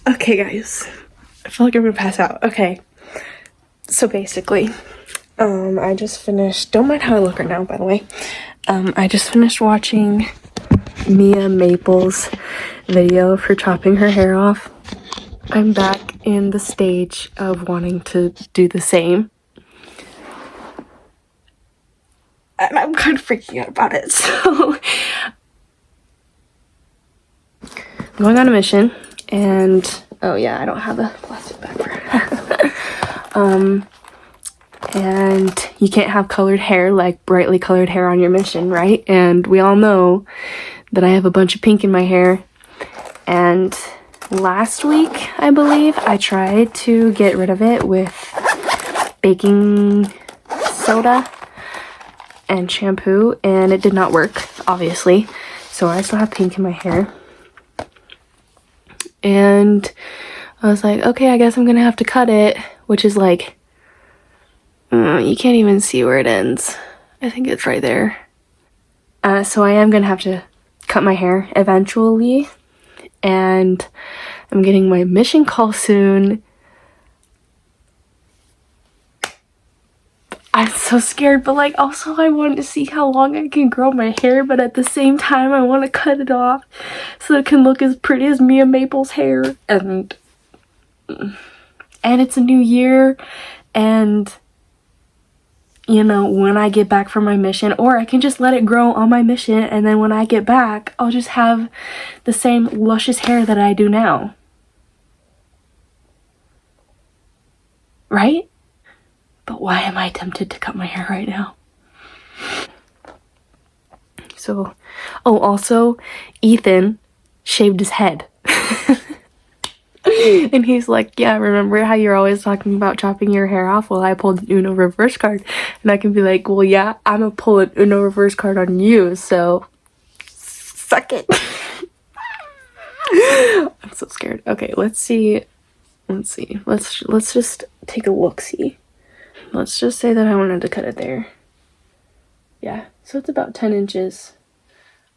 Okay, guys. I feel like I'm gonna pass out. Okay. So basically, I just finished, don't mind how I look right now, by the way. I just finished watching Mia Maple's video for chopping her hair off. I'm back in the stage of wanting to do the same. And I'm kind of freaking out about it, so I'm going on a mission, and oh yeah, I don't have a plastic bag for her. And you can't have colored hair, like brightly colored hair on your mission, right? And we all know that I have a bunch of pink in my hair. And last week, I believe, I tried to get rid of it with baking soda and shampoo, and it did not work, obviously. So I still have pink in my hair. And I was like, okay, I guess I'm gonna have to cut it, which is like, you can't even see where it ends. I think it's right there. So I am gonna have to cut my hair eventually, and I'm getting my mission call soon. I'm so scared, but like also I wanted to see how long I can grow my hair, but at the same time I want to cut it off so it can look as pretty as Mia Maple's hair. And it's a new year, and you know, when I get back from my mission, or I can just let it grow on my mission, and then when I get back, I'll just have the same luscious hair that I do now. Right? But why am I tempted to cut my hair right now? So, oh, also, Ethan shaved his head. And he's like, yeah, remember how you're always talking about chopping your hair off? Well, I pulled an Uno reverse card. And I can be like, well, yeah, I'm gonna pull an Uno reverse card on you, so suck it. I'm so scared. Okay, let's see. Let's just take a look-see. Let's just say that I wanted to cut it there. Yeah, so it's about 10 inches.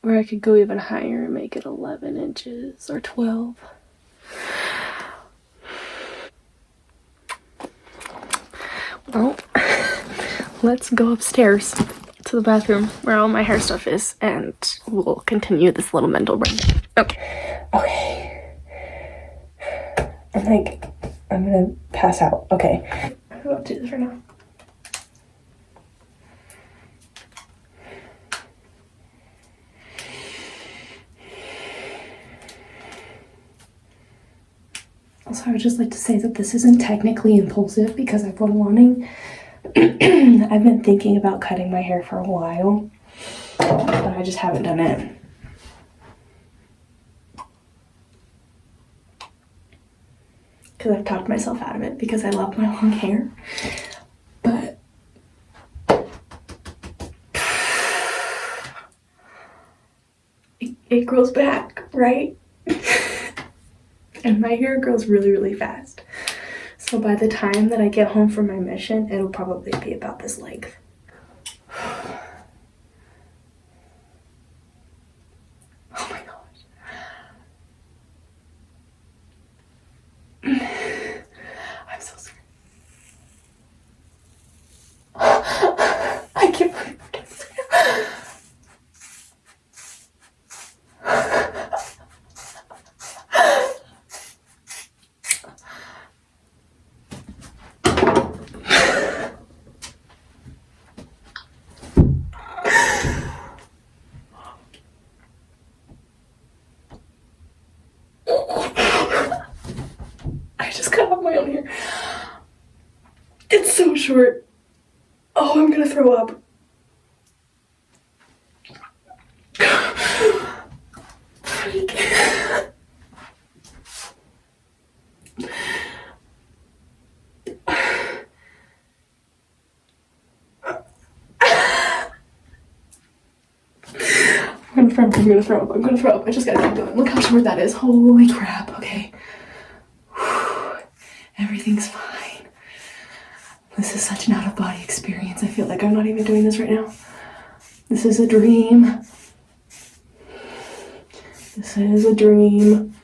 Or I could go even higher and make it 11 inches or 12. Well, let's go upstairs to the bathroom where all my hair stuff is, and we'll continue this little mental break. Okay. I'm gonna pass out. Okay. I'm gonna do this right now. Also, I would just like to say that this isn't technically impulsive because I've been wanting, I've been thinking about cutting my hair for a while, but I just haven't done it. Because I've talked myself out of it because I love my long hair, but it grows back, right? And my hair grows really, really fast. So by the time that I get home from my mission, it'll probably be about this length. Oh my gosh. I'm so scared. I can't believe I'm doing this right now. I just cut off my own hair. It's so short. Oh, I'm gonna throw up. Freak. I'm gonna throw up. I just gotta keep going. Look how short that is. Holy crap. Okay. Everything's fine. This is such an out-of-body experience. I feel like I'm not even doing this right now. This is a dream. This is a dream.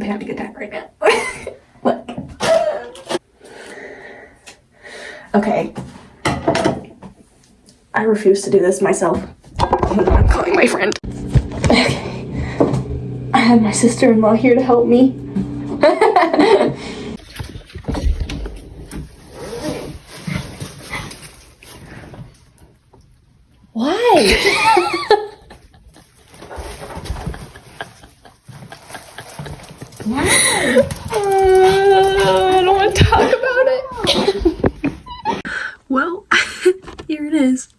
having a attack right now. Look. Okay. I refuse to do this myself. I'm calling my friend. Okay. I have my sister-in-law here to help me. Why? Why? I don't want to talk about it. Well, here it is.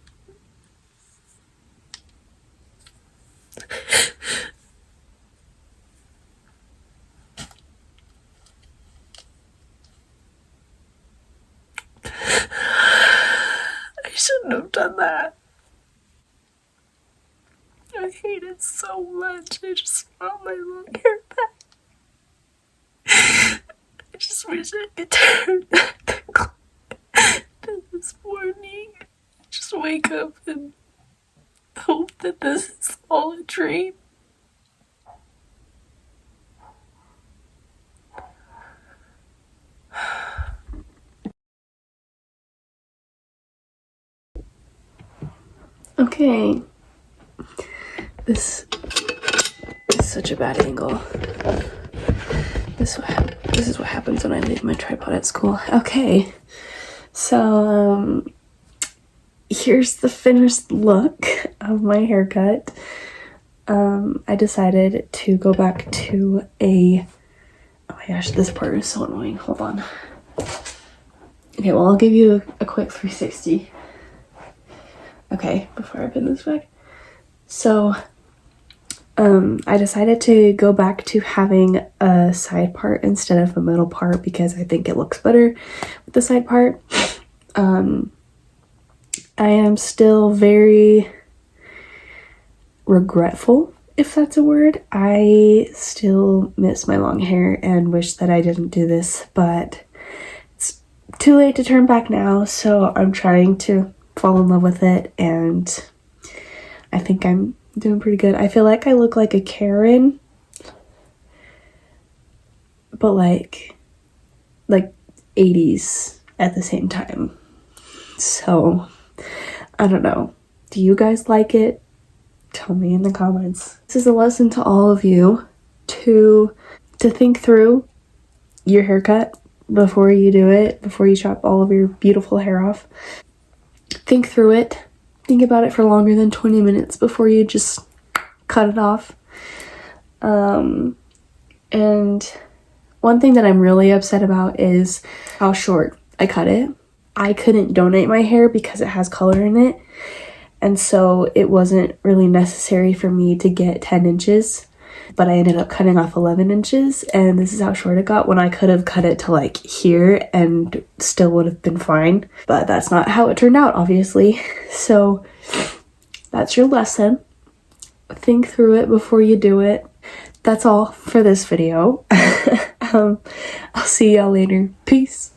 I shouldn't have done that. I hate it so much. I just want my long hair back. I just wish I could turn back the clock to this morning. Just wake up and hope that this is all a dream. Okay. This is such a bad angle. This is what happens when I leave my tripod at school. Okay, so here's the finished look of my haircut. I decided to go back to a, oh my gosh, this part is so annoying. Hold on. Okay, well, I'll give you a quick 360. Okay, before I pin this back. So I decided to go back to having a side part instead of a middle part because I think it looks better with the side part. I am still very regretful, if that's a word. I still miss my long hair and wish that I didn't do this, but it's too late to turn back now, so I'm trying to fall in love with it, and I think I'm doing pretty good. I feel like I look like a Karen, but like 80s at the same time. So I don't know. Do you guys like it? Tell me in the comments. This is a lesson to all of you to think through your haircut before you do it, before you chop all of your beautiful hair off. Think through it. Think about it for longer than 20 minutes before you just cut it off. And one thing that I'm really upset about is how short I cut it. I couldn't donate my hair because it has color in it, and so it wasn't really necessary for me to get 10 inches, but I ended up cutting off 11 inches, and this is how short it got when I could have cut it to like here and still would have been fine, but that's not how it turned out, obviously. So that's your lesson. Think through it before you do it. That's all for this video. I'll see y'all later. Peace.